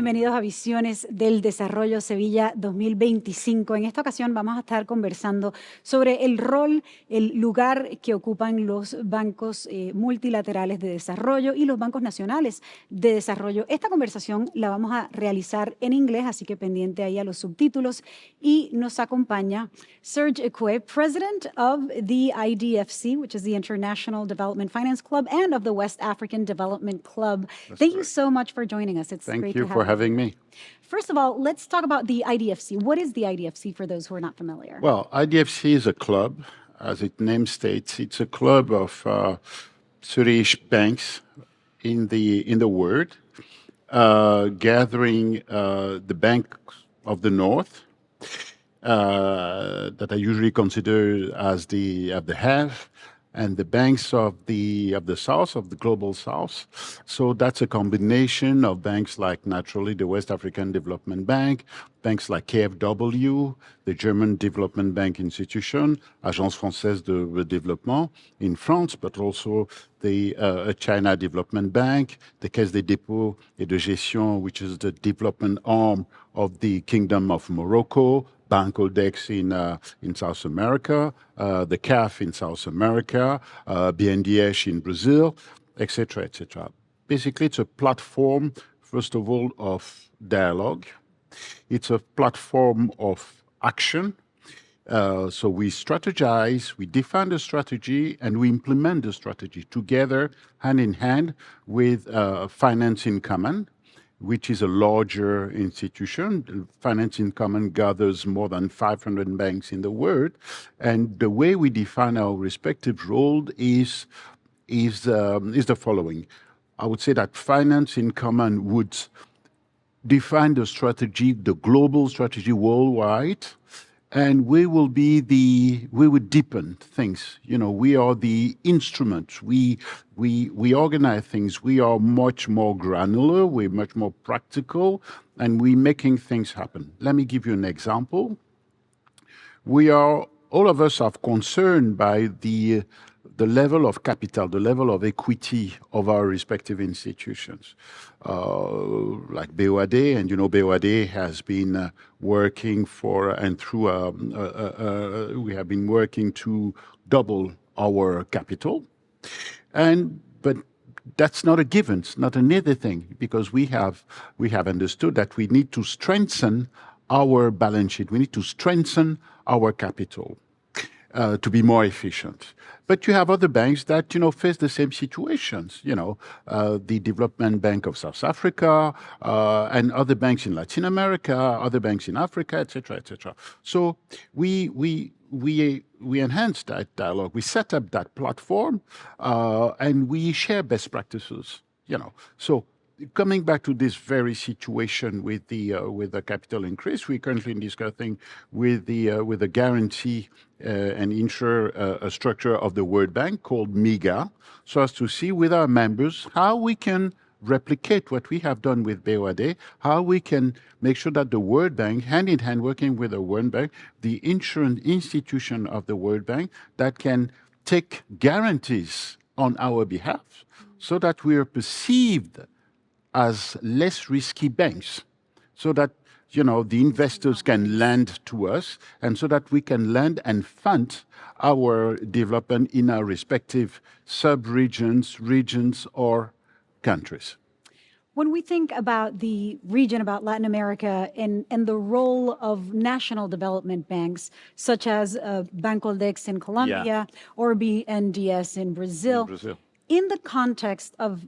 bienvenidos a Visiones del Desarrollo Sevilla 2025. En esta ocasión vamos a estar conversando sobre el rol, el lugar que ocupan los bancos multilaterales de desarrollo y los bancos nacionales de desarrollo. Esta conversación la vamos a realizar en inglés, así que pendiente ahí a los subtítulos. Y nos acompaña Serge Ekué, President of the IDFC, which is the International Development Finance Club, and of the West African Development Club. Thank you so much for joining us. It's great to have you. Thank you for having me. First of all, let's talk about the IDFC. What is the IDFC for those who are not familiar? Well, IDFC is a club, as its name states. It's a club of 30-ish banks in the world, gathering the banks of the North that are usually considered as the half, and the banks of the South, of the global South. So that's a combination of banks like, naturally, the West African Development Bank, banks like KfW, the German Development Bank Institution, Agence Française de Développement in France, but also the China Development Bank, the Caisse des Dépôts et de Gestion, which is the development arm of the Kingdom of Morocco, Bancoldex in South America, the CAF in South America, BNDES in Brazil, etc., etc. Basically, it's a platform, first of all, of dialogue. It's a platform of action. So we strategize, we define the strategy, and we implement the strategy together, hand in hand, with Finance in Common, which is a larger institution. Finance in Common gathers more than 500 banks in the world. And the way we define our respective role is the following. I would say that Finance in Common would define the strategy, the global strategy worldwide, and we would deepen things. You know, we are the instrument. We organize things. We are much more granular. We're much more practical, and we're making things happen. Let me give you an example. All of us are concerned by the level of capital, the level of equity of our respective institutions. Like BOAD, and you know BOAD has been working we have been working to double our capital. But that's not a given, it's not an easy thing, because we have understood that we need to strengthen our balance sheet, we need to strengthen our capital to be more efficient. But you have other banks that, face the same situations, the Development Bank of South Africa, and other banks in Latin America, other banks in Africa, etc., etc. So we enhance that dialogue. We set up that platform, and we share best practices, So coming back to this very situation with the capital increase, we're currently discussing with the guarantee and insure a structure of the World Bank called MIGA, so as to see with our members how we can replicate what we have done with BOAD, how we can make sure that the World Bank, hand in hand working with the World Bank, the insurance institution of the World Bank, that can take guarantees on our behalf so that we are perceived as less risky banks, so that the investors can lend to us, and so that we can lend and fund our development in our respective sub-regions, regions, or countries. When we think about the region, about Latin America, and the role of national development banks, such as Bancoldex in Colombia or BNDES in Brazil, in the context of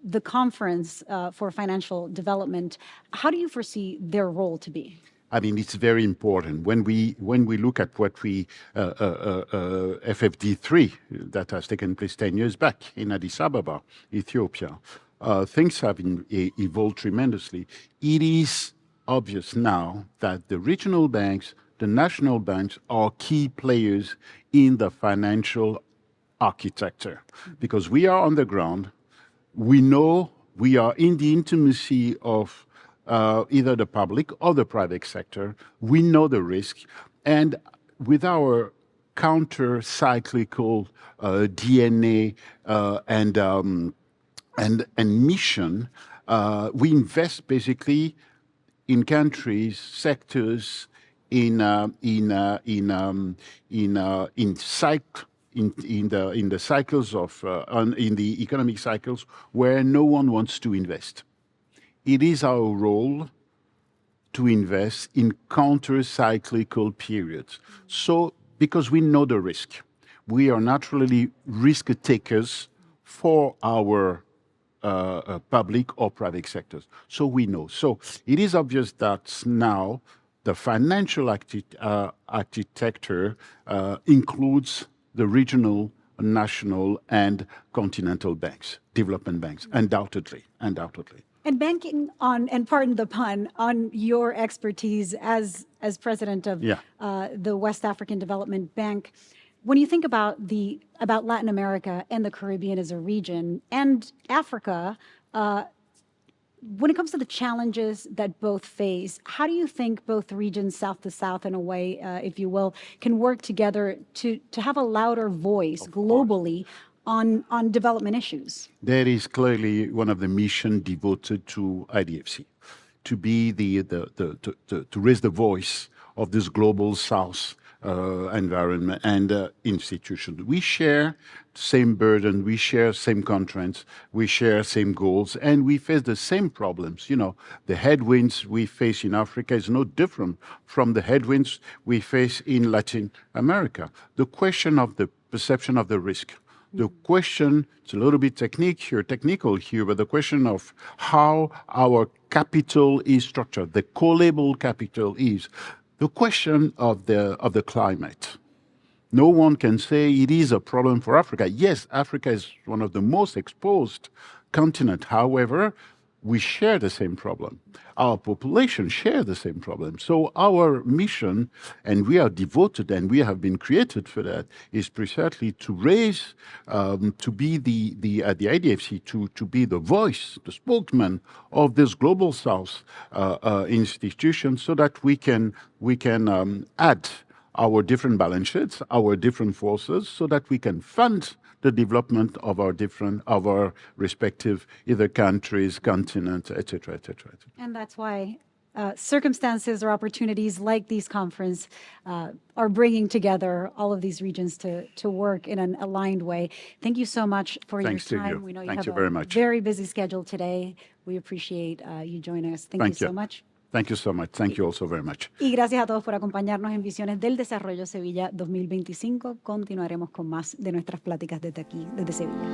the Conference for Financial Development, how do you foresee their role to be? I mean, it's very important. When we look at what FFD3 that has taken place 10 years back in Addis Ababa, Ethiopia, things have evolved tremendously. It is obvious now that the regional banks, the national banks, are key players in the financial architecture, because we are on the ground. We know we are in the intimacy of either the public or the private sector. We know the risk, and with our counter-cyclical DNA and mission, We invest basically in countries, sectors, in the cycles of in the economic cycles where no one wants to invest. It is our role to invest in counter-cyclical periods. So, because we know the risk, we are naturally risk takers for our public or private sectors. So we know. So it is obvious that now the financial architecture includes the regional, national, and continental banks, development banks, undoubtedly. And banking on, and pardon the pun, on your expertise as president of the West African Development Bank, when you think about Latin America and the Caribbean as a region and Africa, when it comes to the challenges that both face, how do you think both regions, south to south in a way, if you will, can work together to have a louder voice globally on development issues? That is clearly one of the missions devoted to IDFC, to be to raise the voice of this global South environment and institution. We share same burden, we share same constraints, we share same goals, and we face the same problems. You know, the headwinds we face in Africa is no different from the headwinds we face in Latin America. The question of the perception of the risk, the question, it's a little bit technical here, but the question of how our capital is structured, the callable capital is, the question of the climate. No one can say it is a problem for Africa. Yes, Africa is one of the most exposed continents. However, we share the same problem. Our population share the same problem. So our mission, and we are devoted, and we have been created for that, is precisely to raise, to be the IDFC, to be the voice, the spokesman of this global South institution, so that we can add our different balance sheets, our different forces, so that we can fund the development of our respective either countries, continents, etc., etc. And that's why circumstances or opportunities like these conferences are bringing together all of these regions to work in an aligned way. Thank you so much for your time. We know you have a very busy schedule today. We appreciate you joining us. Thank you so much. Thank you so much. Thank you also very much. Y gracias a todos por acompañarnos en Visiones del Desarrollo Sevilla 2025. Continuaremos con más de nuestras pláticas desde aquí, desde Sevilla.